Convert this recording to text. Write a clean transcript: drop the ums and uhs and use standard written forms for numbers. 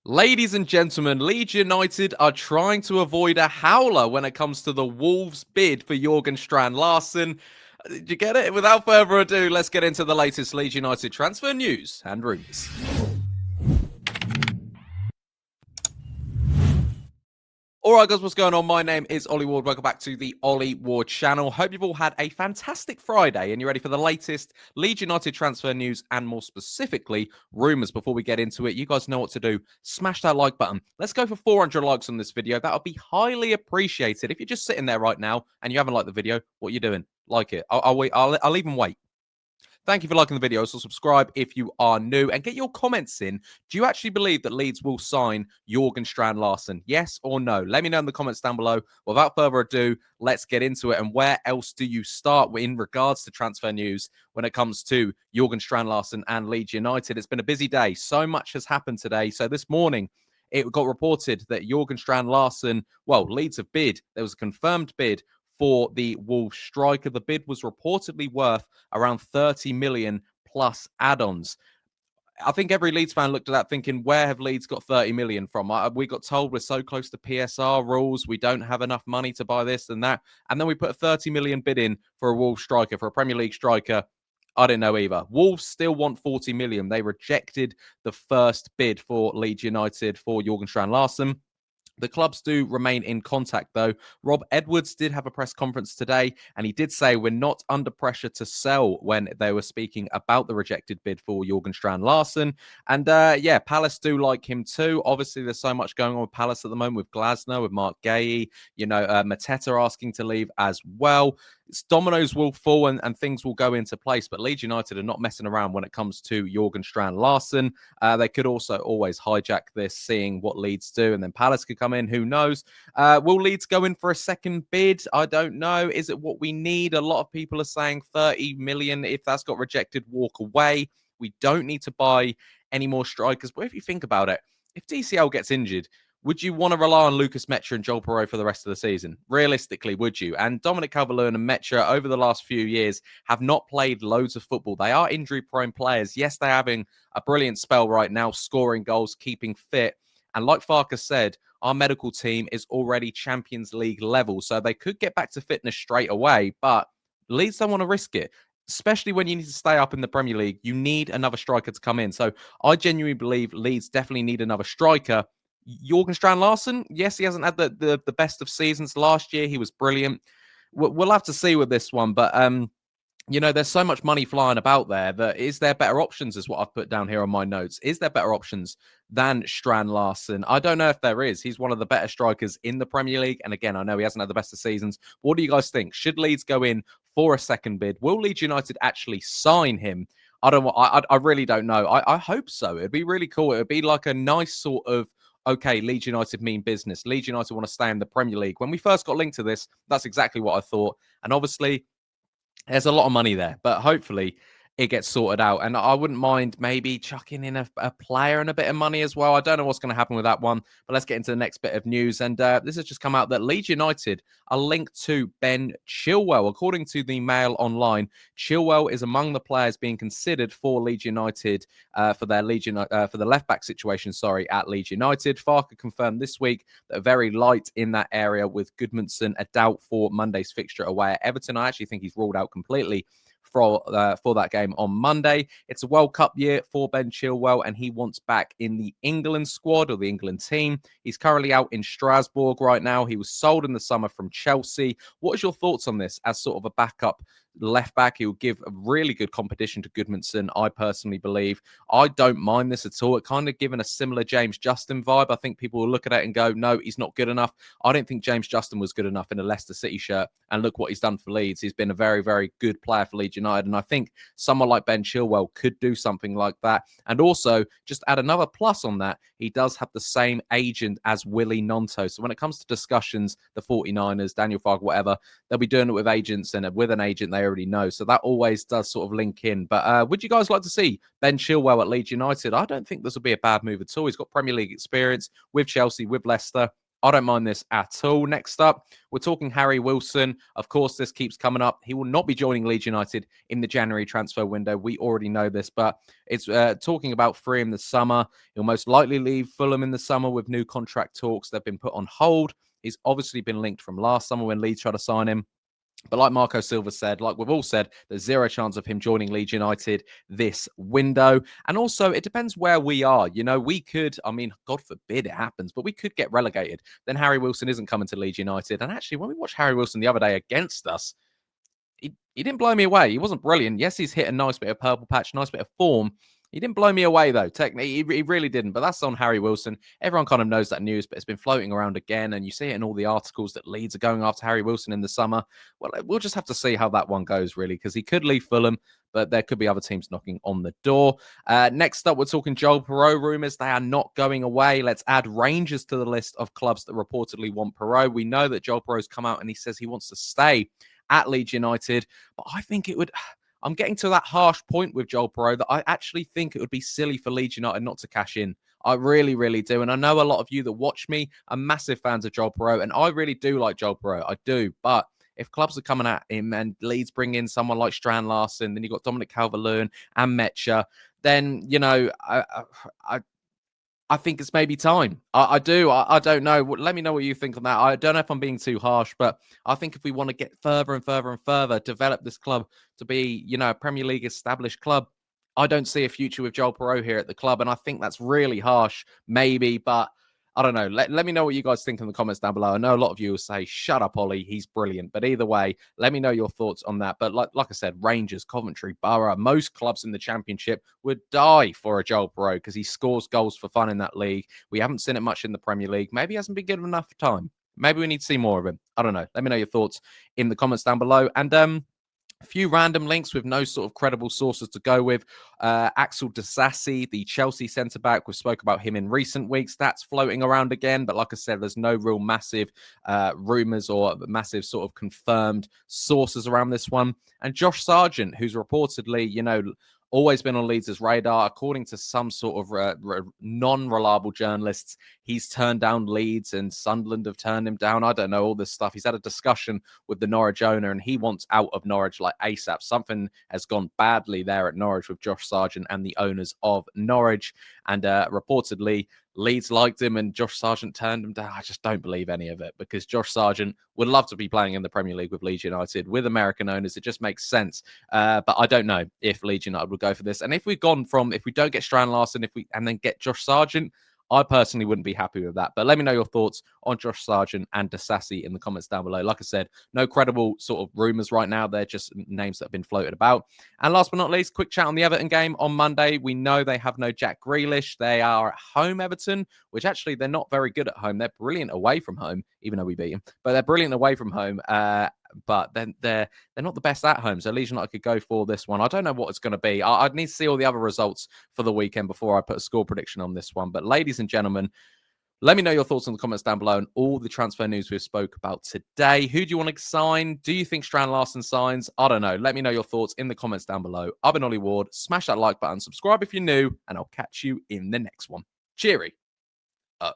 Ladies and gentlemen, Leeds United are trying to avoid a howler when it comes to the Wolves' bid for Jorgen Strand Larsen. Did you get it? Without further ado, let's get into the latest Leeds United transfer news and rumours. Alright guys, what's going on? My name is Ollie Ward. Welcome back to the Ollie Ward channel. Hope you've all had a fantastic Friday and you're ready for the latest Leeds United transfer news and more specifically, rumours. Before we get into it, you guys know what to do. Smash that like button. Let's go for 400 likes on this video. That would be highly appreciated. If you're just sitting there right now and you haven't liked the video, what are you doing? Like it. I'll wait. I'll even wait. Thank you for liking the video. So subscribe if you are new and get your comments in. Do you actually believe that Leeds will sign Jorgen Strand Larsen? Yes or no? Let me know in the comments down below. Without further ado, let's get into it. And where else do you start in regards to transfer news when it comes to Jorgen Strand Larsen and Leeds United? It's been a busy day. So much has happened today. So this morning, it got reported that Jorgen Strand Larsen, well, Leeds have bid. There was a confirmed bid for the Wolves striker. The bid was reportedly worth around 30 million plus add-ons. I think every Leeds fan looked at that thinking, where have Leeds got 30 million from? We got told we're so close to PSR rules, we don't have enough money to buy this and that. And then we put a 30 million bid in for a Wolves striker, for a Premier League striker. I didn't know either. Wolves still want 40 million. They rejected the first bid for Leeds United for Jorgen Strand Larsen. The clubs do remain in contact, though. Rob Edwards did have a press conference today, and he did say we're not under pressure to sell when they were speaking about the rejected bid for Jorgen Strand Larsen. And yeah, Palace do like him too. Obviously, there's so much going on with Palace at the moment with Glasner, with Mark Gay, Mateta asking to leave as well. Dominoes will fall and things will go into place, but Leeds United are not messing around when it comes to Jorgen Strand Larsen. They could also always hijack this, seeing what Leeds do, and then Palace could come in. Who knows? Will Leeds go in for a second bid? I don't know. Is it what we need? A lot of people are saying 30 million. If that's got rejected, walk away. We don't need to buy any more strikers. But if you think about it, if DCL gets injured, would you want to rely on Lucas Metra and Joel Piroe for the rest of the season? Realistically, would you? And Dominic Calvert-Lewin and Metra over the last few years have not played loads of football. They are injury-prone players. Yes, they're having a brilliant spell right now, scoring goals, keeping fit. And like Farke said, our medical team is already Champions League level, so they could get back to fitness straight away, but Leeds don't want to risk it. Especially when you need to stay up in the Premier League, you need another striker to come in. So I genuinely believe Leeds definitely need another striker. Jorgen Strand Larsen, yes, he hasn't had the best of seasons. Last year, he was brilliant. We'll have to see with this one, but there's so much money flying about there that is there better options, is what I've put down here on my notes. Is there better options than Strand Larsen? I don't know if there is. He's one of the better strikers in the Premier League. And again, I know he hasn't had the best of seasons. What do you guys think? Should Leeds go in for a second bid? Will Leeds United actually sign him? I really don't know. I hope so. It'd be really cool. It'd be like a nice sort of, okay, Leeds United mean business. Leeds United want to stay in the Premier League. When we first got linked to this, that's exactly what I thought. And obviously, there's a lot of money there, but hopefully it gets sorted out. And I wouldn't mind maybe chucking in a player and a bit of money as well. I don't know what's going to happen with that one, but let's get into the next bit of news. And this has just come out that Leeds United are linked to Ben Chilwell. According to the Mail Online, Chilwell is among the players being considered for Leeds United for their for the left back situation. At Leeds United. Farke confirmed this week that very light in that area, with Goodmanson a doubt for Monday's fixture away at Everton. I actually think he's ruled out completely for that game on Monday. It's a World Cup year for Ben Chilwell, and he wants back in the England squad or the England team. He's currently out in Strasbourg right now. He was sold in the summer from Chelsea. What is your thoughts on this as sort of a backup left back? He will give a really good competition to Goodmanson, I personally believe. I don't mind this at all. It kind of given a similar James Justin vibe. I think people will look at it and go, no, he's not good enough. I don't think James Justin was good enough in a Leicester City shirt. And look what he's done for Leeds. He's been a very, very good player for Leeds United. And I think someone like Ben Chilwell could do something like that. And also, just add another plus on that, he does have the same agent as Willie Gnonto. So when it comes to discussions, the 49ers, Daniel Farke, whatever, they'll be doing it with agents, and with an agent they already know. So that always does sort of link in. But would you guys like to see Ben Chilwell at Leeds United? I don't think this will be a bad move at all. He's got Premier League experience with Chelsea, with Leicester. I don't mind this at all. Next up, we're talking Harry Wilson. Of course, this keeps coming up. He will not be joining Leeds United in the January transfer window. We already know this, but it's talking about free in the summer. He'll most likely leave Fulham in the summer with new contract talks. They've been put on hold. He's obviously been linked from last summer when Leeds tried to sign him. But like Marco Silva said, like we've all said, there's zero chance of him joining Leeds United this window. And also, it depends where we are. You know, we could, I mean, God forbid it happens, but we could get relegated. Then Harry Wilson isn't coming to Leeds United. And actually, when we watched Harry Wilson the other day against us, he didn't blow me away. He wasn't brilliant. Yes, he's hit a nice bit of purple patch, nice bit of form. He didn't blow me away, though. Technically, he really didn't. But that's on Harry Wilson. Everyone kind of knows that news, but it's been floating around again. And you see it in all the articles that Leeds are going after Harry Wilson in the summer. Well, we'll just have to see how that one goes, really, because he could leave Fulham, but there could be other teams knocking on the door. Next up, we're talking Joel Piroe rumours. They are not going away. Let's add Rangers to the list of clubs that reportedly want Piroe. We know that Joel Piroe's come out and he says he wants to stay at Leeds United, but I think it would... I'm getting to that harsh point with Joel Piroe that I actually think it would be silly for Leeds United not to cash in. I really, really do. And I know a lot of you that watch me are massive fans of Joel Piroe, and I really do like Joel Piroe. I do. But if clubs are coming at him and Leeds bring in someone like Strand Larsen, then you've got Dominic Calvert-Lewin and Metcha, then, you know, I think it's maybe time. I do. I don't know. Let me know what you think on that. I don't know if I'm being too harsh, but I think if we want to get further and further and further, develop this club to be, you know, a Premier League established club, I don't see a future with Joel Piroe here at the club. And I think that's really harsh, maybe, but I don't know. Let me know what you guys think in the comments down below. I know a lot of you will say, shut up, Ollie. He's brilliant. But either way, let me know your thoughts on that. But like I said, Rangers, Coventry, Borough, most clubs in the Championship would die for a Joel Piroe because he scores goals for fun in that league. We haven't seen it much in the Premier League. Maybe he hasn't been given enough time. Maybe we need to see more of him. I don't know. Let me know your thoughts in the comments down below. And a few random links with no sort of credible sources to go with. Axel Disasi, the Chelsea centre-back, we spoke about him in recent weeks. That's floating around again. But like I said, there's no real massive rumours or massive sort of confirmed sources around this one. And Josh Sargent, who's reportedly, you know, always been on Leeds' radar. According to some sort of non-reliable journalists, he's turned down Leeds and Sunderland have turned him down. I don't know, all this stuff. He's had a discussion with the Norwich owner and he wants out of Norwich like ASAP. Something has gone badly there at Norwich with Josh Sargent and the owners of Norwich. And reportedly, Leeds liked him and Josh Sargent turned him down. I just don't believe any of it because Josh Sargent would love to be playing in the Premier League with Leeds United with American owners. It just makes sense. But I don't know if Leeds United would go for this. And if we don't get Strand Larsen, and then get Josh Sargent, I personally wouldn't be happy with that. But let me know your thoughts on Josh Sargent and Disasi in the comments down below. Like I said, no credible sort of rumours right now. They're just names that have been floated about. And last but not least, quick chat on the Everton game on Monday. We know they have no Jack Grealish. They are at home, Everton, which actually they're not very good at home. They're brilliant away from home, even though we beat them. But they're brilliant away from home. But then they're not the best at home. So Leeds United could go for this one. I don't know what it's going to be. I'd need to see all the other results for the weekend before I put a score prediction on this one. But ladies and gentlemen, let me know your thoughts in the comments down below and all the transfer news we've spoke about today. Who do you want to sign? Do you think Strand Larsen signs? I don't know. Let me know your thoughts in the comments down below. I've been Ollie Ward. Smash that like button, subscribe if you're new, and I'll catch you in the next one. Cheery. Oh.